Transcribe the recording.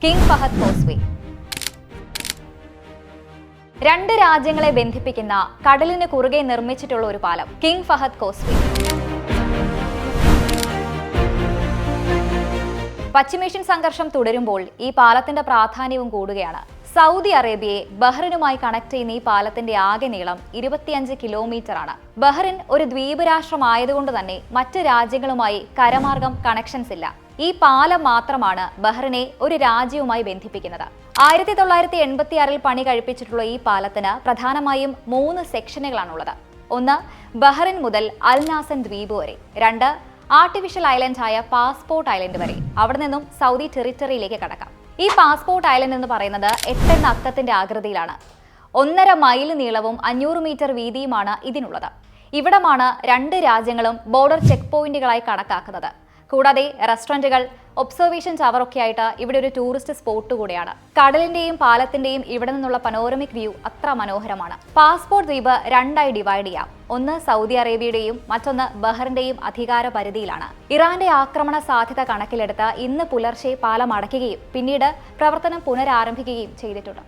King Fahad causeway. രണ്ട് രാജ്യങ്ങളെ ബന്ധിപ്പിക്കുന്ന കടലിന് കുറുകെ നിർമ്മിച്ചിട്ടുള്ള ഒരു പാലം, കിങ് ഫഹദ് കോസ്വേ. പശ്ചിമേഷ്യൻ സംഘർഷം തുടരുമ്പോൾ ഈ പാലത്തിന്റെ പ്രാധാന്യവും കൂടുകയാണ്. സൗദി അറേബ്യയെ ബഹ്റിനുമായി കണക്ട് ചെയ്യുന്ന ഈ പാലത്തിന്റെ ആകെ നീളം 25 കിലോമീറ്റർ ആണ്. ബഹ്റിൻ ഒരു ദ്വീപ് രാഷ്ട്രമായതുകൊണ്ട് തന്നെ മറ്റ് രാജ്യങ്ങളുമായി കരമാർഗം കണക്ഷൻസ് ഇല്ല. ഈ പാലം മാത്രമാണ് ബഹ്റിനെ ഒരു രാജ്യവുമായി ബന്ധിപ്പിക്കുന്നത്. 1986 പണി കഴിപ്പിച്ചിട്ടുള്ള ഈ പാലത്തിന് പ്രധാനമായും 3 സെക്ഷനുകളാണുള്ളത്. ഒന്ന്, ബഹ്റിൻ മുതൽ അൽ നാസൻ ദ്വീപ് വരെ. 2, ആർട്ടിഫിഷ്യൽ ഐലൻഡ് ആയ പാസ്പോർട്ട് ഐലൻഡ് വരെ. അവിടെ നിന്നും സൗദി ടെറിട്ടറിയിലേക്ക് കടക്കാം. ഈ പാസ്പോർട്ട് ഐലൻഡ് എന്ന് പറയുന്നത് 8 എന്ന അക്കത്തിന്റെ ആകൃതിയിലാണ്. 1.5 മൈൽ നീളവും 500 മീറ്റർ വീതിയുമാണ് ഇതിനുള്ളത്. ഇവിടമാണ് രണ്ട് രാജ്യങ്ങളും ബോർഡർ ചെക്ക് പോയിന്റുകളായി കണക്കാക്കുന്നത്. കൂടാതെ റെസ്റ്റോറന്റുകൾ, ഒബ്സർവേഷൻ ടവർ ഒക്കെ ആയിട്ട് ഇവിടെ ഒരു ടൂറിസ്റ്റ് സ്പോട്ട് കൂടെയാണ്. കടലിന്റെയും പാലത്തിന്റെയും ഇവിടെ നിന്നുള്ള പനോരമിക് വ്യൂ അത്ര മനോഹരമാണ്. പാസ്പോർട്ട് ദ്വീപ് രണ്ടായി ഡിവൈഡ് ചെയ്യാം. ഒന്ന് സൗദി അറേബ്യയുടെയും മറ്റൊന്ന് ബഹ്റിന്റെയും അധികാര പരിധിയിലാണ്. ഇറാന്റെ ആക്രമണ സാധ്യത കണക്കിലെടുത്ത് ഇന്ന് പുലർച്ചെ പാലം അടയ്ക്കുകയും പിന്നീട് പ്രവർത്തനം പുനരാരംഭിക്കുകയും ചെയ്തിട്ടുണ്ട്.